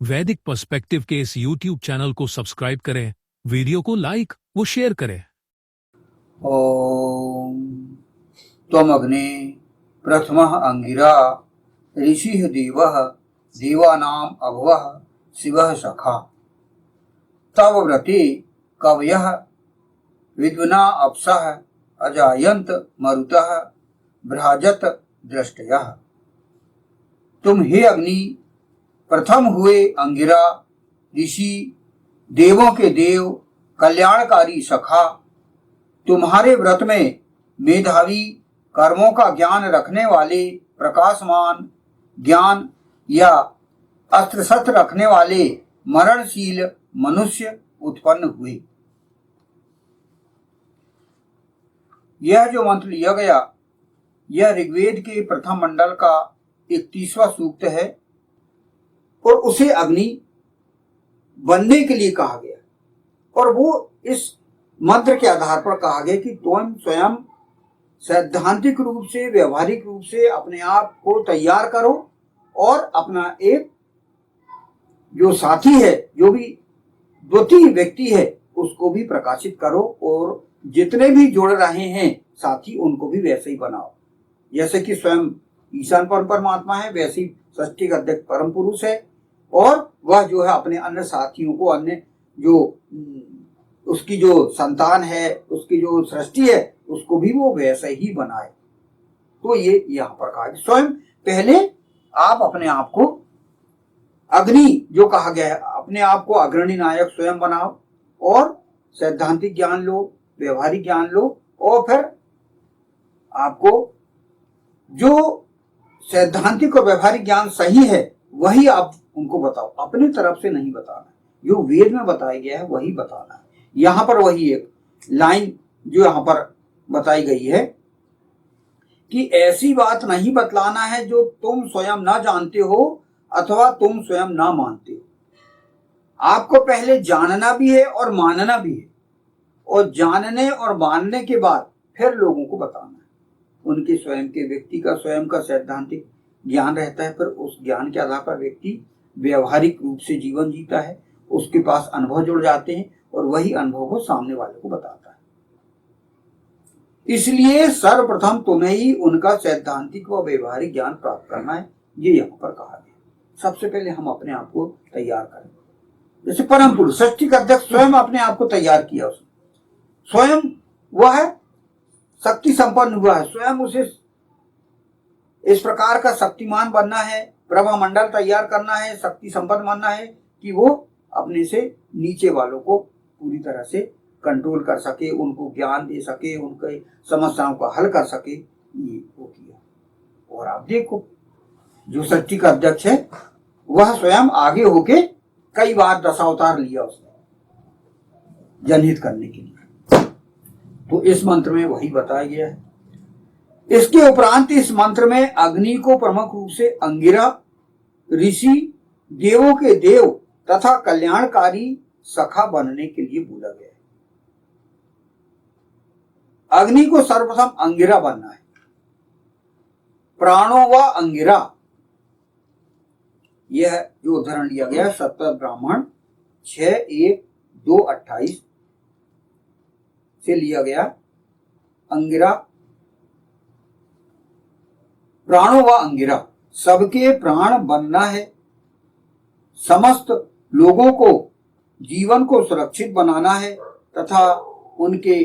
वैदिक पर्सपेक्टिव के इस YouTube चैनल को सब्सक्राइब करें, वीडियो को लाइक व शेयर करें। ओम त्वमग्ने प्रथमः अंगिरा ऋषिः देवः देवानाम् अभवः शिवः सखा तव व्रते कवयः विद्वना अप्सः अजायन्त मरुतः भ्राजत दृष्टयः। तुम हे अग्नि प्रथम हुए अंगिरा ऋषि देवों के देव कल्याणकारी सखा, तुम्हारे व्रत में मेधावी कर्मों का ज्ञान रखने वाले प्रकाशमान ज्ञान या अस्त्र शस्त्र रखने वाले मरणशील मनुष्य उत्पन्न हुए। यह जो मंत्र लिया गया यह ऋग्वेद के प्रथम मंडल का 31वां सूक्त है और उसे अग्नि बनने के लिए कहा गया और वो इस मंत्र के आधार पर कहा गया कि तुम स्वयं सैद्धांतिक रूप से व्यवहारिक रूप से अपने आप को तैयार करो और अपना एक जो साथी है, जो भी द्वितीय व्यक्ति है, उसको भी प्रकाशित करो और जितने भी जुड़ रहे हैं साथी उनको भी वैसे ही बनाओ। जैसे कि स्वयं ईशान परमात्मा है वैसे ही सृष्टि का अध्यक्ष परम पुरुष है और वह जो है अपने अन्य साथियों को, अन्य जो उसकी जो संतान है, उसकी जो सृष्टि है, उसको भी वो वैसे ही बनाए। तो ये यहाँ पर कहा स्वयं पहले आप अपने आप को अग्नि जो कहा गया है, अपने आप को अग्रणी नायक स्वयं बनाओ और सैद्धांतिक ज्ञान लो, व्यवहारिक ज्ञान लो और फिर आपको जो सैद्धांतिक और व्यवहारिक ज्ञान सही है वही आप उनको बताओ, अपनी तरफ से नहीं बताना। जो वेद में बताया गया है वही बताना है। यहाँ पर वही एक लाइन जो यहाँ पर बताई गई है कि ऐसी बात नहीं बतलाना है जो तुम स्वयं ना जानते हो अथवा तुम स्वयं ना मानते हो। आपको पहले जानना भी है और मानना भी है और जानने और मानने के बाद फिर लोगों को बताना है। उनके स्वयं के व्यक्ति का स्वयं का सैद्धांतिक ज्ञान रहता है, फिर उस ज्ञान के आधार पर व्यक्ति व्यवहारिक रूप से जीवन जीता है, उसके पास अनुभव जुड़ जाते हैं और वही अनुभव को सामने वाले को बताता है। इसलिए सर्वप्रथम तुम्हें ही उनका सैद्धांतिक व व्यवहारिक ज्ञान प्राप्त करना है, ये यहाँ पर कहा गया। सबसे पहले हम अपने आप को तैयार करें। जैसे परम पुरुष सृष्टि का अध्यक्ष स्वयं अपने आप को तैयार किया, उसने स्वयं वह शक्ति संपन्न हुआ है, स्वयं उसे इस प्रकार का शक्तिमान बनना है, प्रभा मंडल तैयार करना है, शक्ति संपन्न बनना है कि वो अपने से नीचे वालों को पूरी तरह से कंट्रोल कर सके, उनको ज्ञान दे सके, उनके समस्याओं का हल कर सके। ये वो किया। और आप देखो जो सृष्टि का अध्यक्ष है वह स्वयं आगे होके कई बार दशावतार लिया उसने जनहित करने के लिए। तो इस मंत्र में वही बताया गया है। इसके उपरांत इस मंत्र में अग्नि को प्रमुख रूप से अंगिरा ऋषि देवों के देव तथा कल्याणकारी सखा बनने के लिए बोला गया है। अग्नि को सर्वप्रथम अंगिरा बनना है। प्राणो व अंगिरा, यह जो उदाहरण लिया गया सप्तम ब्राह्मण 6:1-2:28 से लिया गया। अंगिरा प्राणों व अंगिरा, सबके प्राण बनना है, समस्त लोगों को जीवन को सुरक्षित बनाना है तथा उनके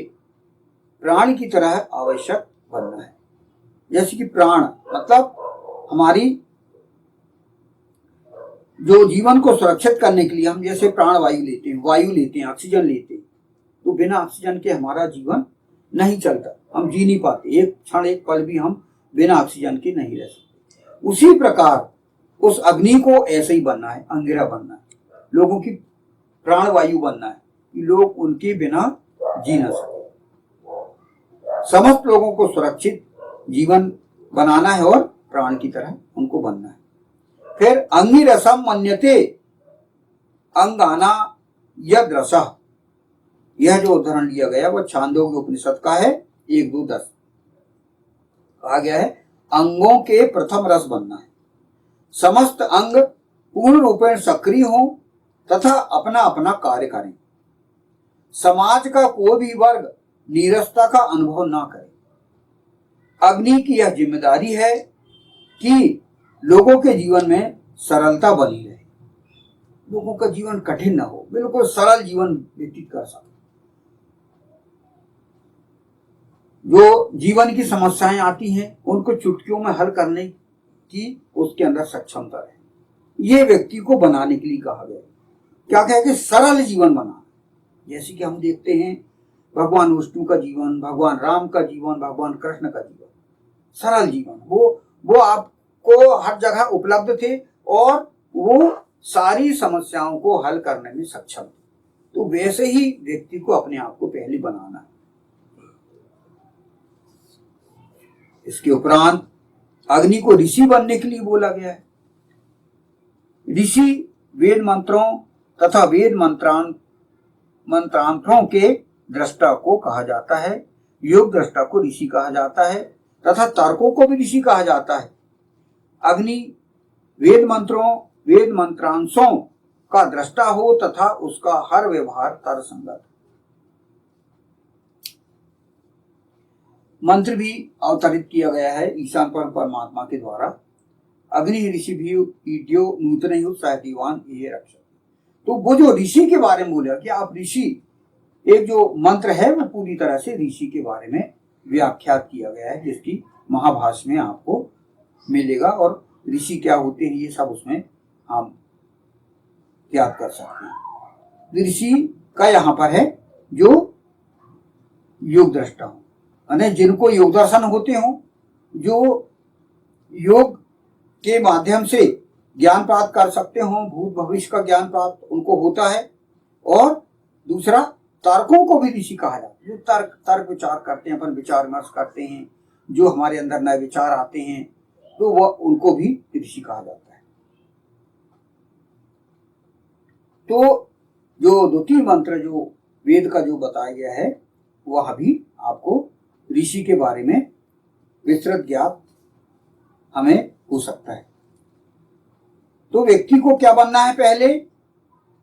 प्राण की तरह आवश्यक बनना है। जैसे कि प्राण मतलब हमारी जो जीवन को सुरक्षित करने के लिए हम जैसे प्राण वायु लेते हैं, ऑक्सीजन लेते हैं, तो बिना ऑक्सीजन के हमारा जीवन नहीं चलता, हम जी नहीं पाते, एक क्षण एक पल भी हम बिना ऑक्सीजन के नहीं रह सकते। उसी प्रकार उस अग्नि को ऐसे ही बनना है, अंगिरा बनना है, लोगों की प्राण वायु बनना है कि लोग उनके बिना जी न सके। समस्त लोगों को सुरक्षित जीवन बनाना है और प्राण की तरह उनको बनना है। फिर अंगिरसम मन्यते अंगाना यद्रसः, यह जो उदाहरण लिया गया वह छांदोग्य उपनिषद का है 1-2-10। कहा गया है अंगों के प्रथम रस बनना है। समस्त अंग पूर्ण रूपेण सक्रिय हों तथा अपना अपना कार्य करें। समाज का कोई भी वर्ग नीरसता का अनुभव ना करे। अग्नि की यह जिम्मेदारी है कि लोगों के जीवन में सरलता बनी रहे, लोगों का जीवन कठिन न हो, बिल्कुल सरल जीवन व्यतीत कर सके। जो जीवन की समस्याएं आती हैं उनको चुटकियों में हल करने की उसके अंदर सक्षमता है। ये व्यक्ति को बनाने के लिए कहा गया। क्या कहा कि सरल जीवन बनाना। जैसे कि हम देखते हैं भगवान विष्णु का जीवन, भगवान राम का जीवन, भगवान कृष्ण का जीवन, सरल जीवन। वो आपको हर जगह उपलब्ध थे और वो सारी समस्याओं को हल करने में सक्षम थे। तो वैसे ही व्यक्ति को अपने आप को पहले बनाना है। इसके उपरांत अग्नि को ऋषि बनने के लिए बोला गया है। ऋषि वेद मंत्रों तथा वेद मंत्रांतरों के दृष्टा को कहा जाता है। योग दृष्टा को ऋषि कहा जाता है तथा तर्कों को भी ऋषि कहा जाता है। अग्नि वेद मंत्रों वेद मंत्रांशों का दृष्टा हो तथा उसका हर व्यवहार तर्कसंगत। मंत्र भी अवतरित किया गया है ईशान परमात्मा के द्वारा। अग्नि ऋषि भी ईड्यो नूतन उत्साहवान ये रक्षक। तो वो जो ऋषि के बारे में बोला कि आप ऋषि, एक जो मंत्र है वो पूरी तरह से ऋषि के बारे में व्याख्यात किया गया है, जिसकी महाभाष्य में आपको मिलेगा। और ऋषि क्या होते हैं ये सब उसमें हम याद कर सकते हैं। ऋषि का यहाँ पर है जो योग दृष्टा हो, यानी जिनको योग दर्शन होते हो, जो योग के माध्यम से ज्ञान प्राप्त कर सकते हो, भूत भविष्य का ज्ञान प्राप्त उनको होता है। और दूसरा तर्कों को भी ऋषि कहा जाता है, जो तर्क विचार करते हैं, अपन विचार विमर्श करते हैं, जो हमारे अंदर नए विचार आते हैं, तो वह उनको भी ऋषि कहा जाता है। तो जो द्वितीय मंत्र जो वेद का जो बताया गया है वह भी आपको ऋषि के बारे में विस्तृत ज्ञात हमें हो सकता है। तो व्यक्ति को क्या बनना है? पहले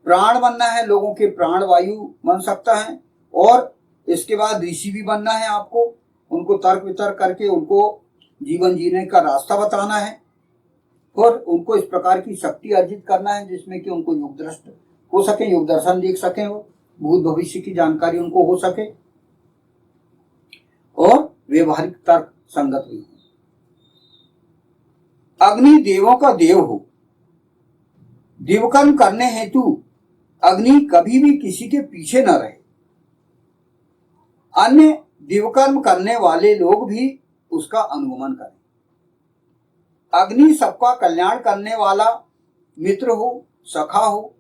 प्राण बनना है, लोगों के प्राण वायु बन सकता है। और इसके बाद ऋषि भी बनना है आपको, उनको तर्क वितर्क करके उनको जीवन जीने का रास्ता बताना है और उनको इस प्रकार की शक्ति अर्जित करना है जिसमें कि उनको योग दृष्ट हो सके, योग दर्शन देख सके, वो भूत भविष्य की जानकारी उनको हो सके और व्यवहारिक तर्क संगत भी हो। अग्नि देवों का देव हो। देवकर्म करने हेतु अग्नि कभी भी किसी के पीछे न रहे। अन्य देवकर्म करने वाले लोग भी उसका अनुगमन करें। अग्नि सबका कल्याण करने वाला मित्र हो, सखा हो।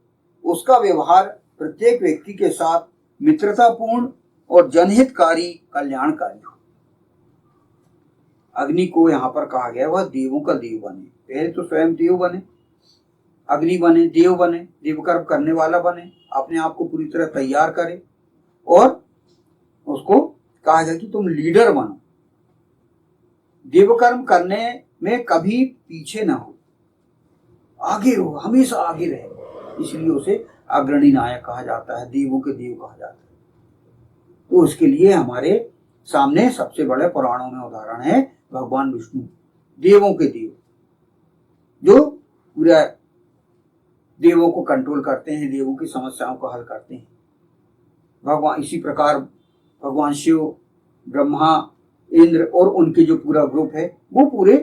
उसका व्यवहार प्रत्येक व्यक्ति के साथ मित्रतापूर्ण और जनहितकारी कल्याणकारी हो। अग्नि को यहाँ पर कहा गया वह देवों का देव बने। पहले तो स्वयं देव बने, अग्नि बने, देव बने, देवकर्म करने वाला बने, अपने आप को पूरी तरह तैयार करे और उसको कहा गया कि तुम लीडर बनो। देवकर्म करने में कभी पीछे ना हो, आगे रहो, हमेशा आगे रहे। इसलिए उसे अग्रणी नायक कहा जाता है, देवों के देव कहा जाता है। तो उसके लिए हमारे सामने सबसे बड़े पुराणों में उदाहरण है भगवान विष्णु, देवों के देव, जो पूरा देवों को कंट्रोल करते हैं, देवों की समस्याओं को हल करते हैं। भगवान इसी प्रकार भगवान शिव, ब्रह्मा, इंद्र और उनके जो पूरा ग्रुप है वो पूरे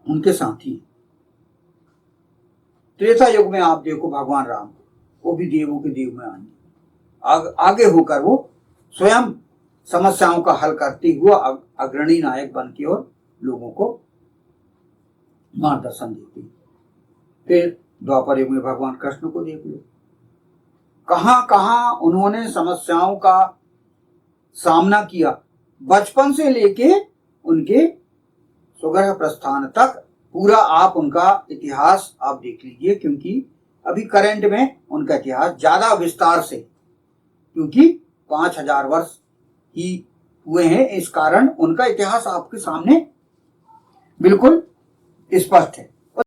उनके साथी हैं। त्रेता युग में आप देखो भगवान राम, वो भी देवों के देव में आएंगे, आगे होकर वो स्वयं समस्याओं का हल करते हुआ अग्रणी नायक बन के और लोगों को मार्गदर्शन देते हैं। फिर द्वापर युग में भगवान कृष्ण को देख लो, कहां कहां उन्होंने समस्याओं का सामना किया। बचपन से लेके उनके सुगृह प्रस्थान तक पूरा आप उनका इतिहास आप देख लीजिए, क्योंकि अभी करंट में उनका इतिहास ज्यादा विस्तार से, क्योंकि 5000 वर्ष ही हुए हैं, इस कारण उनका इतिहास आपके सामने बिल्कुल स्पष्ट है।